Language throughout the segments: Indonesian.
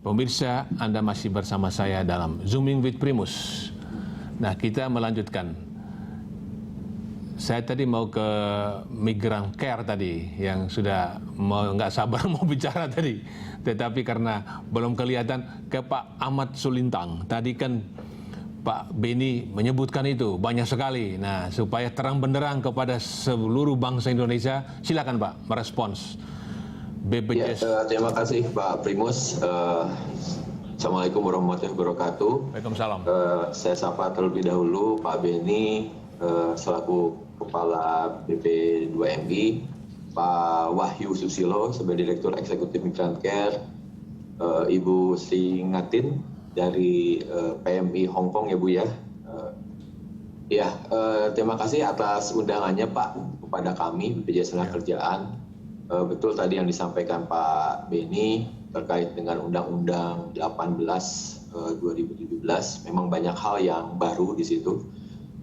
Pemirsa, Anda masih bersama saya dalam Zooming with Primus. Nah, kita melanjutkan. Saya tadi mau ke Migrant Care tadi, yang sudah nggak sabar mau bicara tadi. Tetapi karena belum kelihatan, ke Pak Ahmad Sulintang. Tadi kan Pak Beni menyebutkan itu banyak sekali. Nah, supaya terang benderang kepada seluruh bangsa Indonesia, silakan Pak merespons. BPJS. Ya, terima kasih Pak Primus. Assalamualaikum warahmatullahi wabarakatuh. Waalaikumsalam. Saya sapa terlebih dahulu Pak Beni selaku Kepala BP2MI, Pak Wahyu Susilo sebagai Direktur Eksekutif Migrant Care, Ibu Sri Ngatin dari PMI Hong Kong ya Bu ya. Terima kasih atas undangannya Pak kepada kami BPJS Tenagakerjaan. Betul tadi yang disampaikan Pak Beni terkait dengan Undang-Undang 18 2017, memang banyak hal yang baru di situ,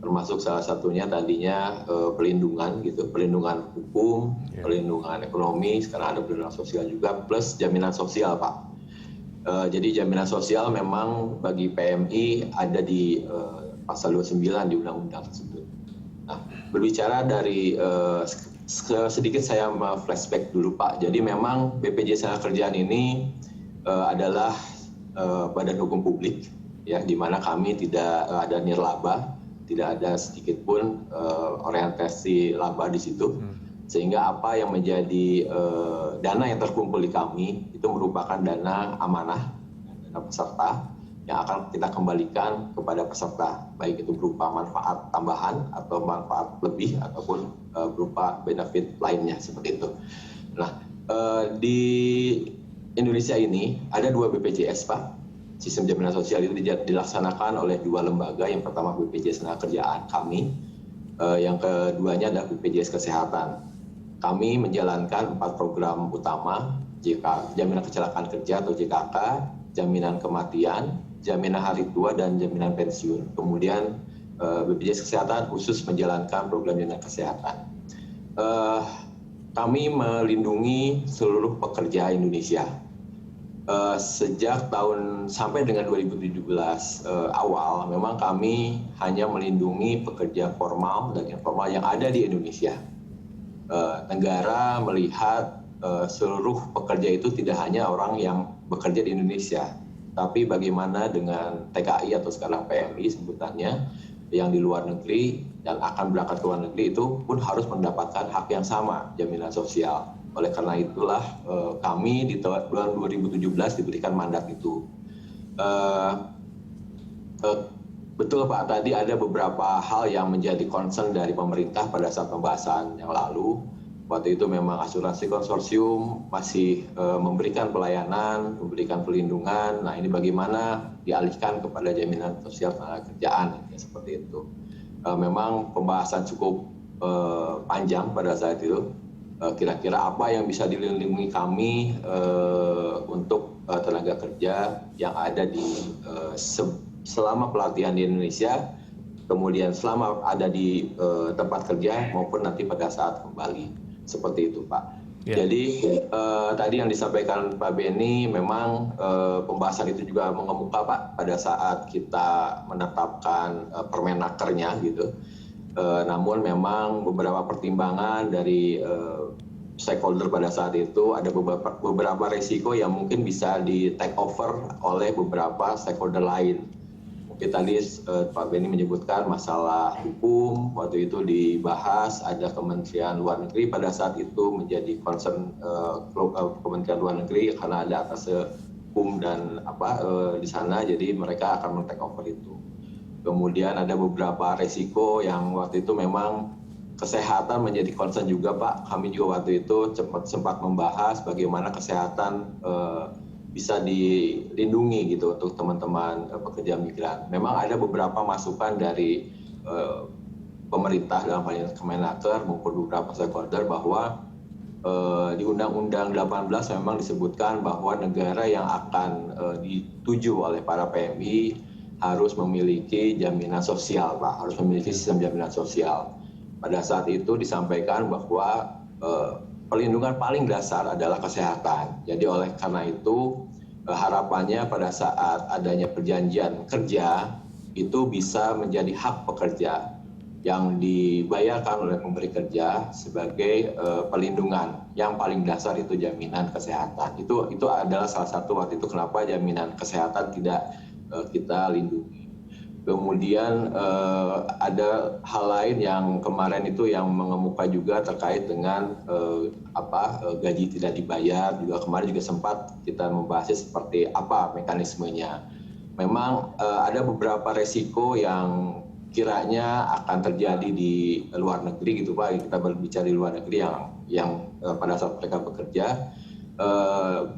termasuk salah satunya tadinya pelindungan gitu, pelindungan hukum, pelindungan ekonomi, sekarang ada pelindungan sosial juga, plus jaminan sosial Pak. Jadi jaminan sosial memang bagi PMI ada di pasal 29 di undang-undang tersebut. Nah, berbicara dari sedikit saya flashback dulu Pak. Jadi memang BPJS Tenagakerjaan ini adalah badan hukum publik, ya, di mana kami tidak ada nirlaba, tidak ada sedikit pun orientasi laba di situ. Sehingga apa yang menjadi dana yang terkumpul di kami itu merupakan dana amanah, dana peserta yang akan kita kembalikan kepada peserta, baik itu berupa manfaat tambahan atau manfaat lebih ataupun berupa benefit lainnya seperti itu. Nah, di Indonesia ini ada 2 BPJS Pak. Sistem jaminan sosial itu dilaksanakan oleh 2 lembaga. Yang pertama BPJS Tenagakerjaan kami, yang keduanya adalah BPJS Kesehatan. Kami menjalankan 4 program utama, jaminan kecelakaan kerja atau JKK, jaminan kematian, jaminan hari tua, dan jaminan pensiun. Kemudian BPJS Kesehatan khusus menjalankan program jaminan kesehatan. Kami melindungi seluruh pekerja Indonesia. Sejak tahun sampai dengan 2017 awal, memang kami hanya melindungi pekerja formal dan informal yang ada di Indonesia. Negara melihat seluruh pekerja itu tidak hanya orang yang bekerja di Indonesia, tapi bagaimana dengan TKI atau sekarang PMI sebutannya yang di luar negeri dan akan berangkat ke luar negeri itu pun harus mendapatkan hak yang sama, jaminan sosial. Oleh karena itulah kami di bulan 2017 diberikan mandat itu. Betul Pak, tadi ada beberapa hal yang menjadi concern dari pemerintah pada saat pembahasan yang lalu. Waktu itu memang asuransi konsorsium masih memberikan pelayanan, memberikan perlindungan. Nah, ini bagaimana dialihkan kepada jaminan sosial tenagakerjaan, ya, seperti itu. Memang pembahasan cukup panjang pada saat itu. Kira-kira apa yang bisa dilindungi kami untuk tenaga kerja yang ada di selama pelatihan di Indonesia, kemudian selama ada di tempat kerja maupun nanti pada saat kembali. Seperti itu Pak. Yeah. Jadi tadi yang disampaikan Pak Beni memang pembahasan itu juga mengemuka Pak pada saat kita menetapkan Permenakernya gitu. Namun memang beberapa pertimbangan dari stakeholder pada saat itu ada beberapa risiko yang mungkin bisa di take over oleh beberapa stakeholder lain. Mungkin tadi Pak Beni menyebutkan masalah hukum, waktu itu dibahas, ada Kementerian Luar Negeri pada saat itu menjadi concern Kementerian Luar Negeri karena ada atas hukum dan di sana, jadi mereka akan men-take over itu. Kemudian ada beberapa risiko yang waktu itu memang kesehatan menjadi concern juga Pak. Kami juga waktu itu sempat membahas bagaimana kesehatan bisa dilindungi gitu untuk teman-teman pekerja migran. Memang ada beberapa masukan dari pemerintah dalam hal ini Kemenaker maupun beberapa stakeholder bahwa di Undang-Undang 18 memang disebutkan bahwa negara yang akan dituju oleh para PMI harus memiliki jaminan sosial Pak, harus memiliki sistem jaminan sosial. Pada saat itu disampaikan bahwa perlindungan paling dasar adalah kesehatan. Jadi oleh karena itu harapannya pada saat adanya perjanjian kerja itu bisa menjadi hak pekerja yang dibayarkan oleh pemberi kerja sebagai pelindungan. Yang paling dasar itu jaminan kesehatan. Itu adalah salah satu waktu itu kenapa jaminan kesehatan tidak kita lindungi. Kemudian ada hal lain yang kemarin itu yang mengemuka juga terkait dengan gaji tidak dibayar. Juga kemarin juga sempat kita membahasnya seperti apa mekanismenya. Memang ada beberapa resiko yang kiranya akan terjadi di luar negeri gitu Pak. Kita berbicara di luar negeri yang pada saat mereka bekerja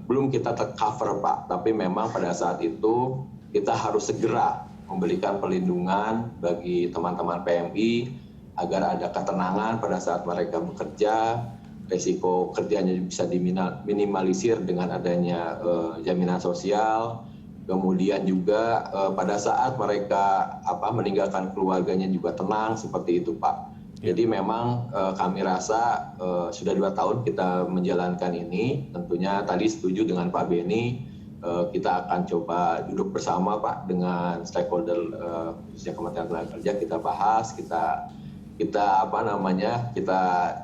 belum kita tercover Pak. Tapi memang pada saat itu kita harus segera memberikan perlindungan bagi teman-teman PMI agar ada ketenangan pada saat mereka bekerja, risiko kerjanya bisa diminimalisir dengan adanya jaminan sosial, kemudian juga pada saat mereka meninggalkan keluarganya juga tenang seperti itu Pak. Jadi memang kami rasa sudah 2 tahun kita menjalankan ini, tentunya tadi setuju dengan Pak Beni. Kita akan coba duduk bersama Pak dengan stakeholder khususnya Kementerian Tenaga Kerja, kita bahas, kita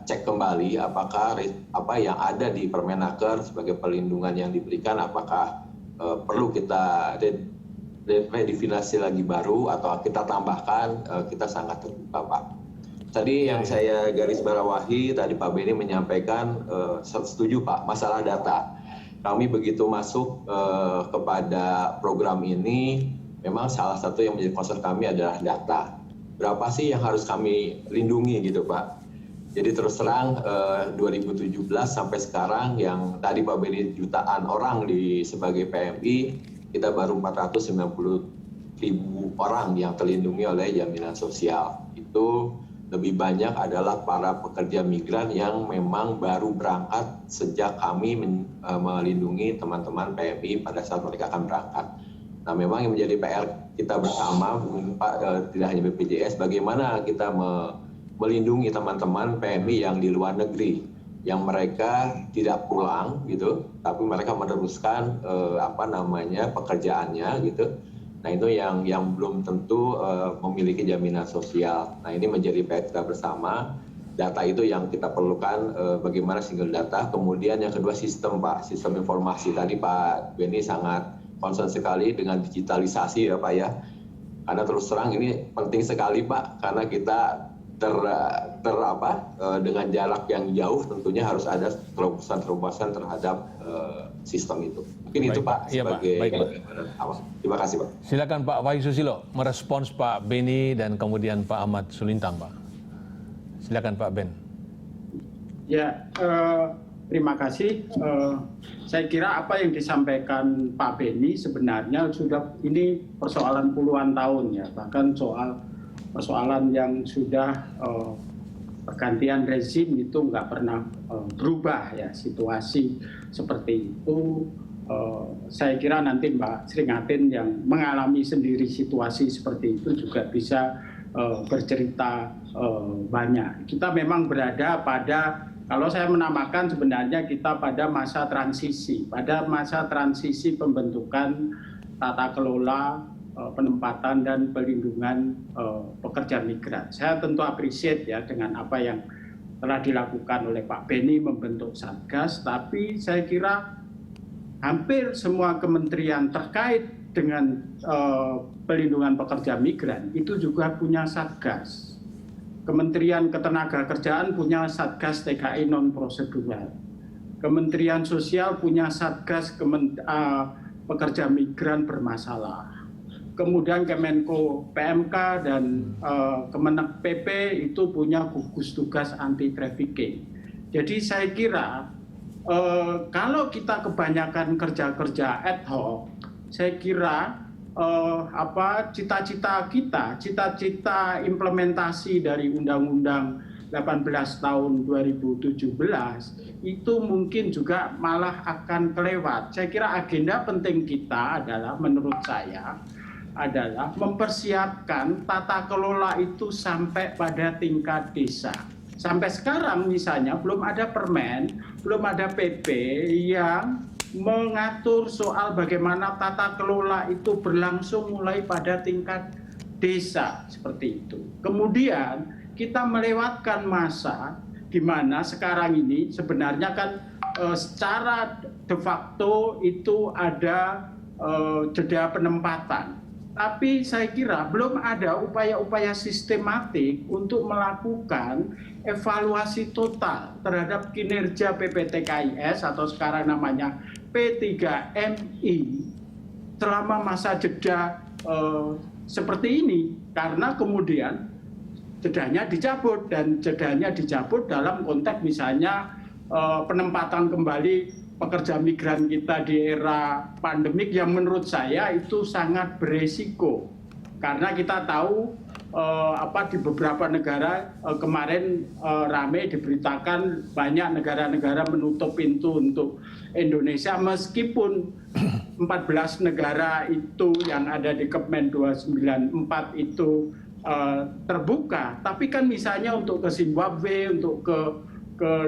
cek kembali apakah apa yang ada di Permenaker sebagai perlindungan yang diberikan apakah perlu kita redefinasi lagi baru atau kita tambahkan. Kita sangat terbuka Pak. Tadi yang saya garis bawahi tadi Pak Beni menyampaikan setuju Pak masalah data. Kami begitu masuk kepada program ini, memang salah satu yang menjadi concern kami adalah data. Berapa sih yang harus kami lindungi gitu Pak? Jadi terus terang 2017 sampai sekarang yang tadi Pak Beni jutaan orang sebagai PMI, kita baru 490.000 orang yang terlindungi oleh jaminan sosial. Itu lebih banyak adalah para pekerja migran yang memang baru berangkat sejak kami melindungi teman-teman PMI pada saat mereka akan berangkat. Nah memang yang menjadi PR kita bersama, Pak, tidak hanya BPJS, bagaimana kita melindungi teman-teman PMI yang di luar negeri, yang mereka tidak pulang gitu, tapi mereka meneruskan pekerjaannya gitu. Nah itu yang belum tentu memiliki jaminan sosial. Nah ini menjadi PR kita bersama. Data itu yang kita perlukan bagaimana single data. Kemudian yang kedua sistem Pak, sistem informasi. Tadi Pak Beni sangat concern sekali dengan digitalisasi ya Pak ya. Karena terus terang ini penting sekali Pak, karena kita dengan jarak yang jauh tentunya harus ada terobosan terhadap sistem itu. Mungkin baik, itu Pak sebagai awal. Terima kasih Pak. Silakan Pak Wahyu Susilo merespons Pak Beni dan kemudian Pak Ahmad Sulintang Pak. Silakan Pak Ben. Ya, terima kasih. Saya kira apa yang disampaikan Pak Beni sebenarnya sudah ini persoalan puluhan tahun ya, bahkan persoalan yang sudah pergantian rezim itu nggak pernah berubah ya, situasi seperti itu. Saya kira nanti Mbak Sringatin yang mengalami sendiri situasi seperti itu juga bisa bercerita banyak. Kita memang berada pada, kalau saya menamakan sebenarnya kita pada masa transisi pembentukan tata kelola penempatan dan pelindungan pekerja migran. Saya tentu appreciate ya dengan apa yang telah dilakukan oleh Pak Beni membentuk Satgas, tapi saya kira hampir semua kementerian terkait dengan pelindungan pekerja migran itu juga punya Satgas. Kementerian Ketenagakerjaan punya Satgas TKI non prosedural. Kementerian Sosial punya Satgas pekerja migran bermasalah. Kemudian Kemenko PMK dan Kemenak PP itu punya gugus tugas anti trafficking. Jadi saya kira kalau kita kebanyakan kerja-kerja ad hoc, saya kira cita-cita implementasi dari Undang-Undang 18 tahun 2017 itu mungkin juga malah akan kelewat. Saya kira agenda penting kita adalah, menurut saya, adalah mempersiapkan tata kelola itu sampai pada tingkat desa. Sampai sekarang misalnya belum ada permen, belum ada PP yang mengatur soal bagaimana tata kelola itu berlangsung mulai pada tingkat desa seperti itu. Kemudian kita melewatkan masa di mana sekarang ini sebenarnya kan secara de facto itu ada jeda penempatan. Tapi saya kira belum ada upaya-upaya sistematik untuk melakukan evaluasi total terhadap kinerja PPTKIS atau sekarang namanya P3MI selama masa jeda seperti ini. Karena kemudian jedanya dicabut, dan jedanya dicabut dalam konteks misalnya penempatan kembali pekerja migran kita di era pandemik yang menurut saya itu sangat beresiko, karena kita tahu di beberapa negara kemarin ramai diberitakan banyak negara-negara menutup pintu untuk Indonesia, meskipun 14 negara itu yang ada di Kepmen 294 itu terbuka, tapi kan misalnya untuk ke Zimbabwe, untuk ke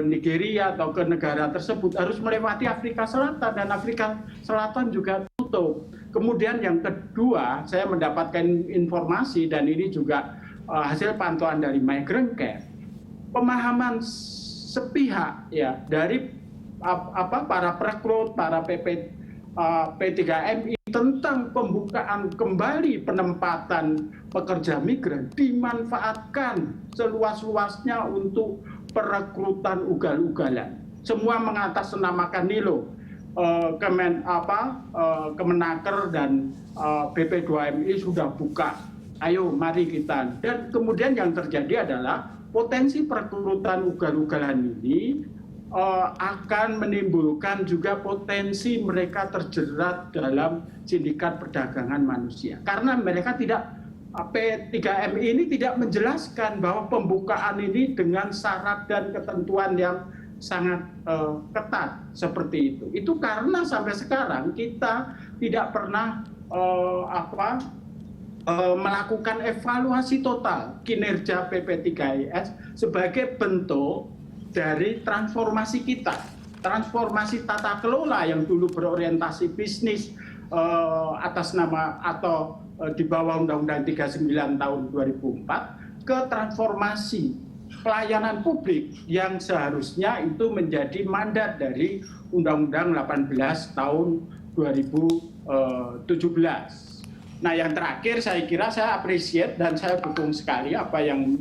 Nigeria atau ke negara tersebut harus melewati Afrika Selatan, dan Afrika Selatan juga tutup. Kemudian yang kedua, saya mendapatkan informasi, dan ini juga hasil pantauan dari Migrant Care, pemahaman sepihak ya dari para perekrut, para P3MI tentang pembukaan kembali penempatan pekerja migran dimanfaatkan seluas-luasnya untuk perekrutan ugal-ugalan. Semua mengatasnamakan Nilo, Kemenaker dan BP2MI sudah buka. Ayo mari kita. Dan kemudian yang terjadi adalah potensi perekrutan ugal-ugalan ini akan menimbulkan juga potensi mereka terjerat dalam sindikat perdagangan manusia. Karena mereka tidak, P3MI ini tidak menjelaskan bahwa pembukaan ini dengan syarat dan ketentuan yang sangat ketat seperti itu. Itu karena sampai sekarang kita tidak pernah melakukan evaluasi total kinerja PP3IS sebagai bentuk dari transformasi kita, transformasi tata kelola yang dulu berorientasi bisnis atas nama atau di bawah Undang-Undang 39 tahun 2004 ke transformasi pelayanan publik yang seharusnya itu menjadi mandat dari Undang-Undang 18 tahun 2017. Nah, yang terakhir saya kira saya appreciate dan saya dukung sekali apa yang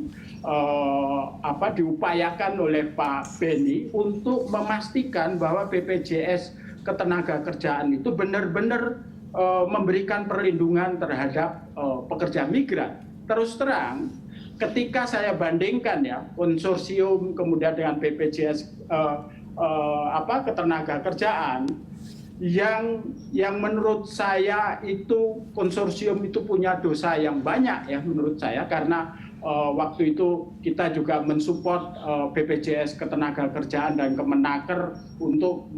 diupayakan oleh Pak Beni untuk memastikan bahwa BPJS Ketenagakerjaan itu benar-benar memberikan perlindungan terhadap pekerja migran. Terus terang, ketika saya bandingkan ya konsorsium kemudian dengan BPJS Ketenagakerjaan, yang menurut saya itu konsorsium itu punya dosa yang banyak ya menurut saya, karena waktu itu kita juga mensupport BPJS Ketenagakerjaan dan Kemenaker untuk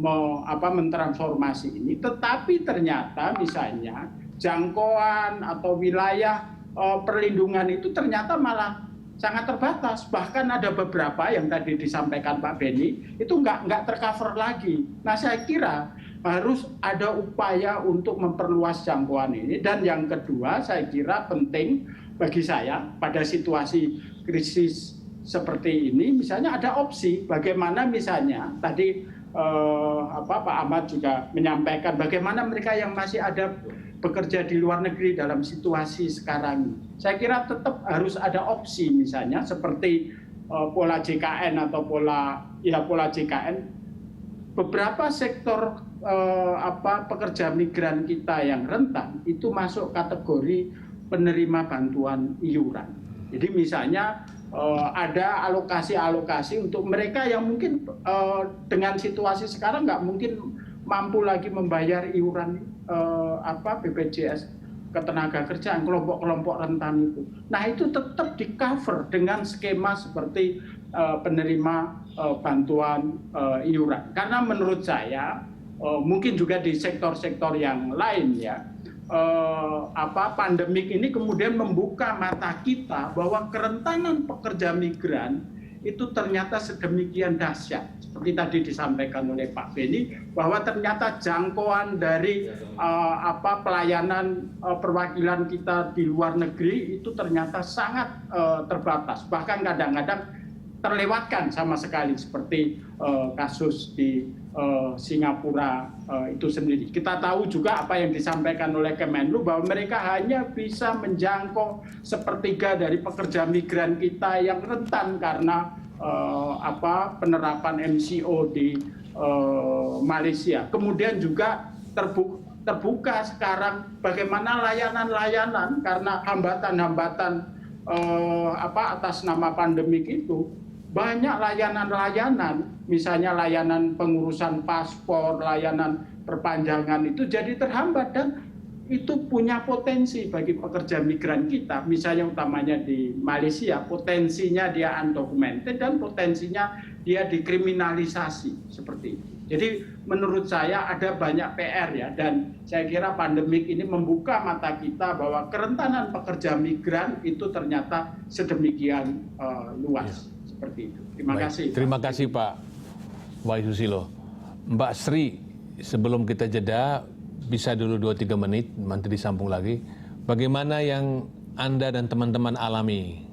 mentransformasi ini. Tetapi ternyata misalnya jangkauan atau wilayah perlindungan itu ternyata malah sangat terbatas. Bahkan ada beberapa yang tadi disampaikan Pak Beni itu nggak tercover lagi. Nah, saya kira harus ada upaya untuk memperluas jangkauan ini. Dan yang kedua, saya kira penting bagi saya pada situasi krisis seperti ini, misalnya ada opsi bagaimana misalnya tadi Pak Ahmad juga menyampaikan bagaimana mereka yang masih ada bekerja di luar negeri dalam situasi sekarang. Saya kira tetap harus ada opsi misalnya seperti pola JKN atau pola JKN. Beberapa sektor pekerja migran kita yang rentan itu masuk kategori penerima bantuan iuran. Jadi misalnya ada alokasi-alokasi untuk mereka yang mungkin dengan situasi sekarang nggak mungkin mampu lagi membayar iuran BPJS Ketenagakerjaan, kelompok-kelompok rentan itu. Nah, itu tetap di-cover dengan skema seperti penerima bantuan iuran. Karena menurut saya mungkin juga di sektor-sektor yang lain ya, pandemik ini kemudian membuka mata kita bahwa kerentanan pekerja migran itu ternyata sedemikian dahsyat. Seperti tadi disampaikan oleh Pak Beni, bahwa ternyata jangkauan dari pelayanan perwakilan kita di luar negeri itu ternyata sangat terbatas. Bahkan kadang-kadang terlewatkan sama sekali, seperti kasus di Singapura itu sendiri. Kita tahu juga apa yang disampaikan oleh Kemenlu, bahwa mereka hanya bisa menjangkau sepertiga dari pekerja migran kita yang rentan karena penerapan MCO di Malaysia. Kemudian juga terbuka sekarang bagaimana layanan-layanan karena hambatan-hambatan atas nama pandemik itu. Banyak layanan-layanan, misalnya layanan pengurusan paspor, layanan perpanjangan itu jadi terhambat, dan itu punya potensi bagi pekerja migran kita. Misalnya utamanya di Malaysia, potensinya dia undocumented dan potensinya dia dikriminalisasi seperti itu. Jadi menurut saya ada banyak PR ya, dan saya kira pandemik ini membuka mata kita bahwa kerentanan pekerja migran itu ternyata sedemikian luas. Seperti itu. Terima kasih. Terima kasih Pak Wahyu Susilo. Mbak Sri, sebelum kita jeda, bisa dulu 2-3 menit, nanti disambung lagi. Bagaimana yang Anda dan teman-teman alami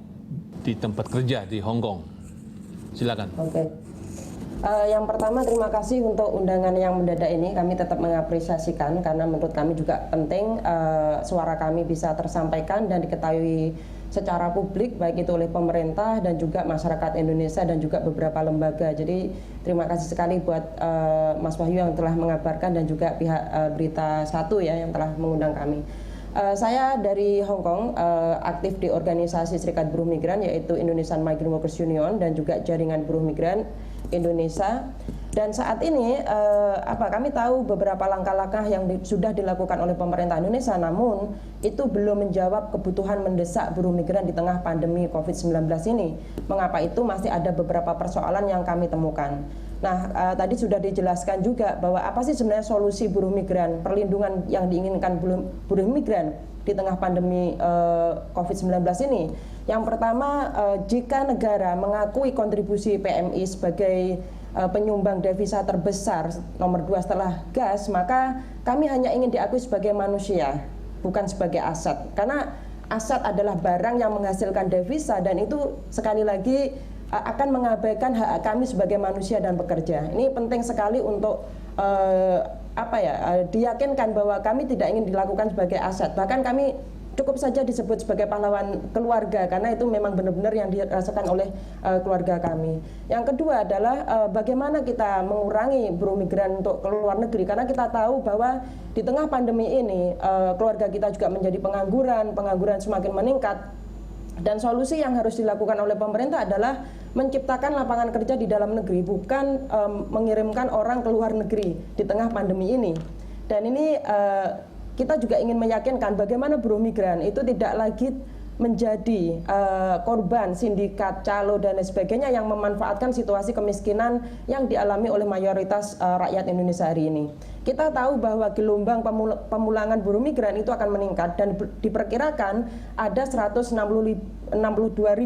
di tempat kerja di Hong Kong? Silakan. Oke. Yang pertama, terima kasih untuk undangan yang mendadak ini. Kami tetap mengapresiasikan karena menurut kami juga penting suara kami bisa tersampaikan dan diketahui secara publik, baik itu oleh pemerintah dan juga masyarakat Indonesia dan juga beberapa lembaga. Jadi terima kasih sekali buat Mas Wahyu yang telah mengabarkan dan juga pihak Berita 1 ya yang telah mengundang kami. Saya dari Hong Kong, aktif di organisasi Serikat Buruh Migran yaitu Indonesian Migrant Workers Union dan juga Jaringan Buruh Migran Indonesia. Dan saat ini kami tahu beberapa langkah-langkah yang sudah dilakukan oleh pemerintah Indonesia, namun itu belum menjawab kebutuhan mendesak buruh migran di tengah pandemi COVID-19 ini. Mengapa itu? Masih ada beberapa persoalan yang kami temukan. Nah, tadi sudah dijelaskan juga bahwa apa sih sebenarnya solusi buruh migran, perlindungan yang diinginkan buruh migran di tengah pandemi COVID-19 ini. Yang pertama, jika negara mengakui kontribusi PMI sebagai penyumbang devisa terbesar nomor 2 setelah gas, maka kami hanya ingin diakui sebagai manusia, bukan sebagai aset. Karena aset adalah barang yang menghasilkan devisa, dan itu sekali lagi akan mengabaikan hak kami sebagai manusia dan pekerja. Ini penting sekali untuk diyakinkan bahwa kami tidak ingin dilakukan sebagai aset. Bahkan kami cukup saja disebut sebagai pahlawan keluarga, karena itu memang benar-benar yang dirasakan oleh keluarga kami. Yang kedua adalah bagaimana kita mengurangi buruh migran untuk ke luar negeri, karena kita tahu bahwa di tengah pandemi ini keluarga kita juga menjadi pengangguran semakin meningkat, dan solusi yang harus dilakukan oleh pemerintah adalah menciptakan lapangan kerja di dalam negeri, bukan mengirimkan orang ke luar negeri di tengah pandemi ini. Dan ini kita juga ingin meyakinkan bagaimana buruh migran itu tidak lagi menjadi korban sindikat, calo, dan lain sebagainya yang memanfaatkan situasi kemiskinan yang dialami oleh mayoritas rakyat Indonesia hari ini. Kita tahu bahwa gelombang pemulangan buruh migran itu akan meningkat, dan diperkirakan ada 162.000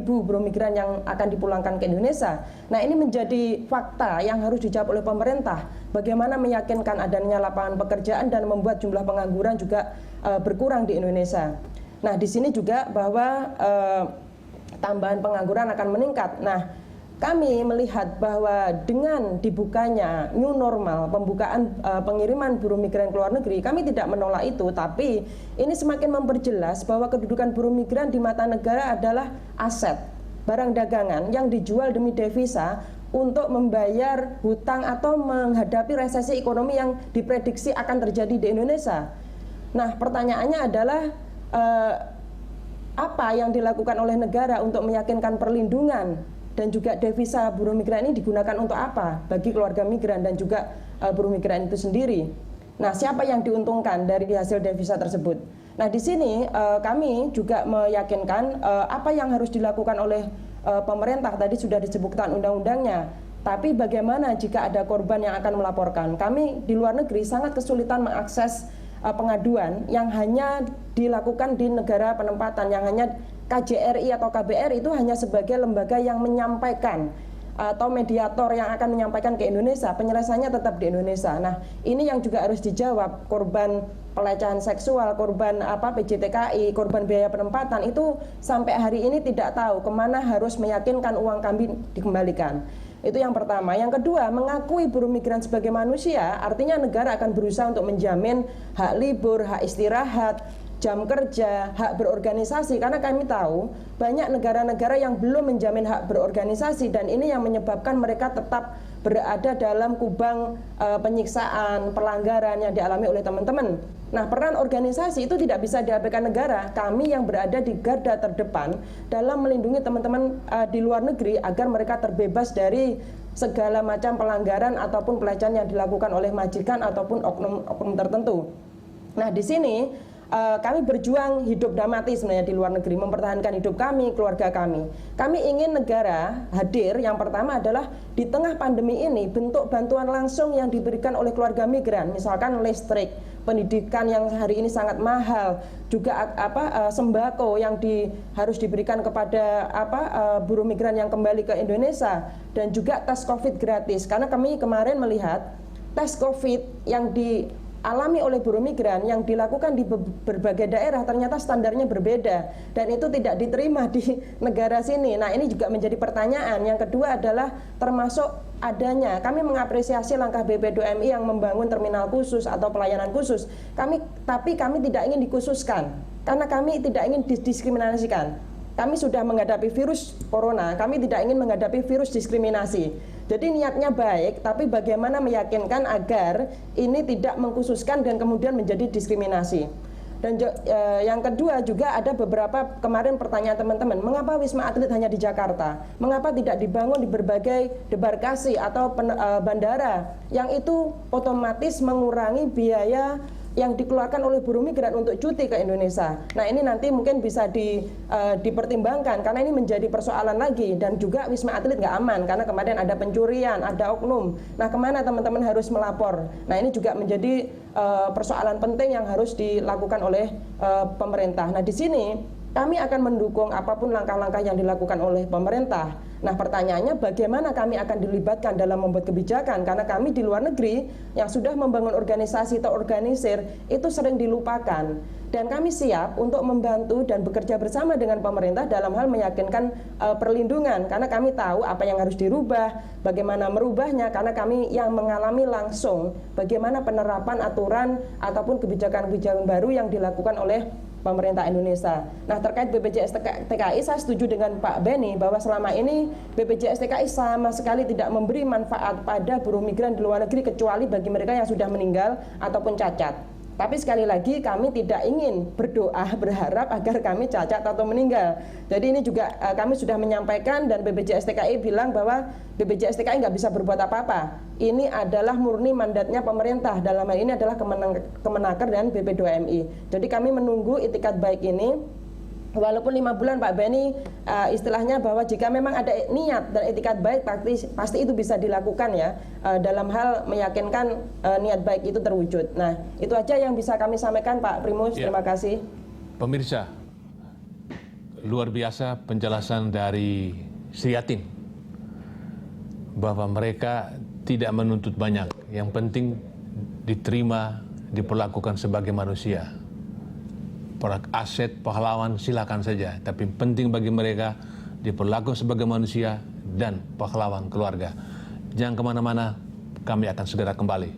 buruh migran yang akan dipulangkan ke Indonesia. Nah, ini menjadi fakta yang harus dijawab oleh pemerintah. Bagaimana meyakinkan adanya lapangan pekerjaan dan membuat jumlah pengangguran juga berkurang di Indonesia. Nah, di sini juga bahwa tambahan pengangguran akan meningkat. Nah, kami melihat bahwa dengan dibukanya new normal, pembukaan pengiriman buruh migran ke luar negeri, kami tidak menolak itu, tapi ini semakin memperjelas bahwa kedudukan buruh migran di mata negara adalah aset, barang dagangan yang dijual demi devisa untuk membayar hutang atau menghadapi resesi ekonomi yang diprediksi akan terjadi di Indonesia. Nah, pertanyaannya adalah apa yang dilakukan oleh negara untuk meyakinkan perlindungan dan juga devisa buruh migran ini digunakan untuk apa bagi keluarga migran dan juga buruh migran itu sendiri. Nah, siapa yang diuntungkan dari hasil devisa tersebut? Nah, di sini kami juga meyakinkan apa yang harus dilakukan oleh pemerintah. Tadi sudah disebutkan undang-undangnya. Tapi bagaimana jika ada korban yang akan melaporkan? Kami di luar negeri sangat kesulitan mengakses pengaduan yang hanya dilakukan di negara penempatan, yang hanya KJRI atau KBRI itu hanya sebagai lembaga yang menyampaikan atau mediator yang akan menyampaikan ke Indonesia, penyelesaiannya tetap di Indonesia. Nah, ini yang juga harus dijawab. Korban pelecehan seksual, korban PJTKI, korban biaya penempatan itu sampai hari ini tidak tahu kemana harus meyakinkan uang kami dikembalikan. Itu yang pertama. Yang kedua, mengakui buruh migran sebagai manusia, artinya negara akan berusaha untuk menjamin hak libur, hak istirahat, jam kerja, hak berorganisasi, karena kami tahu banyak negara-negara yang belum menjamin hak berorganisasi dan ini yang menyebabkan mereka tetap berada dalam kubang penyiksaan, pelanggaran yang dialami oleh teman-teman. Nah, peran organisasi itu tidak bisa diabaikan negara. Kami yang berada di garda terdepan dalam melindungi teman-teman di luar negeri agar mereka terbebas dari segala macam pelanggaran ataupun pelecehan yang dilakukan oleh majikan ataupun oknum tertentu. Nah, di sini kami berjuang hidup dan mati sebenarnya di luar negeri, mempertahankan hidup kami, keluarga kami. Kami ingin negara hadir, yang pertama adalah di tengah pandemi ini bentuk bantuan langsung yang diberikan oleh keluarga migran, misalkan listrik, pendidikan yang hari ini sangat mahal, juga sembako yang harus diberikan kepada buruh migran yang kembali ke Indonesia, dan juga tes COVID gratis. Karena kami kemarin melihat tes COVID yang dialami oleh buruh migran yang dilakukan di berbagai daerah ternyata standarnya berbeda dan itu tidak diterima di negara sini. Nah, ini juga menjadi pertanyaan. Yang kedua adalah termasuk adanya, kami mengapresiasi langkah BP2MI yang membangun terminal khusus atau pelayanan khusus. Tapi kami tidak ingin dikhususkan karena kami tidak ingin didiskriminasikan. Kami sudah menghadapi virus corona, kami tidak ingin menghadapi virus diskriminasi. Jadi niatnya baik, tapi bagaimana meyakinkan agar ini tidak mengkhususkan dan kemudian menjadi diskriminasi. Dan yang kedua juga ada beberapa kemarin pertanyaan teman-teman, mengapa Wisma Atlet hanya di Jakarta? Mengapa tidak dibangun di berbagai debarkasi atau bandara yang itu otomatis mengurangi biaya yang dikeluarkan oleh buruh migran untuk cuti ke Indonesia. Nah, ini nanti mungkin bisa dipertimbangkan karena ini menjadi persoalan lagi dan juga Wisma Atlet nggak aman karena kemarin ada pencurian, ada oknum. Nah, kemana teman-teman harus melapor? Nah, ini juga menjadi persoalan penting yang harus dilakukan oleh pemerintah. Nah, di sini kami akan mendukung apapun langkah-langkah yang dilakukan oleh pemerintah. Nah, pertanyaannya bagaimana kami akan dilibatkan dalam membuat kebijakan, karena kami di luar negeri yang sudah membangun organisasi atau organisir itu sering dilupakan. Dan kami siap untuk membantu dan bekerja bersama dengan pemerintah dalam hal meyakinkan perlindungan, karena kami tahu apa yang harus dirubah, bagaimana merubahnya, karena kami yang mengalami langsung bagaimana penerapan aturan ataupun kebijakan-kebijakan baru yang dilakukan oleh pemerintah Indonesia. Nah, terkait BPJS TKI, saya setuju dengan Pak Benny bahwa selama ini BPJS TKI sama sekali tidak memberi manfaat pada buruh migran di luar negeri kecuali bagi mereka yang sudah meninggal ataupun cacat. Tapi sekali lagi kami tidak ingin berdoa berharap agar kami cacat atau meninggal. Jadi ini juga kami sudah menyampaikan dan BPJS TKI bilang bahwa BPJS TKI nggak bisa berbuat apa-apa. Ini adalah murni mandatnya pemerintah. Dalam hal ini adalah Kemenaker dan BP2MI. Jadi kami menunggu itikat baik ini. Walaupun 5 bulan Pak Benny istilahnya bahwa jika memang ada niat dan etikat baik pasti itu bisa dilakukan ya dalam hal meyakinkan niat baik itu terwujud. Nah, itu aja yang bisa kami sampaikan Pak Primus. Ya. Terima kasih. Pemirsa, luar biasa penjelasan dari Sriatin bahwa mereka tidak menuntut banyak, yang penting diterima, diperlakukan sebagai manusia. Aset pahlawan silakan saja, tapi penting bagi mereka diperlakukan sebagai manusia dan pahlawan keluarga. Jangan kemana-mana, kami akan segera kembali.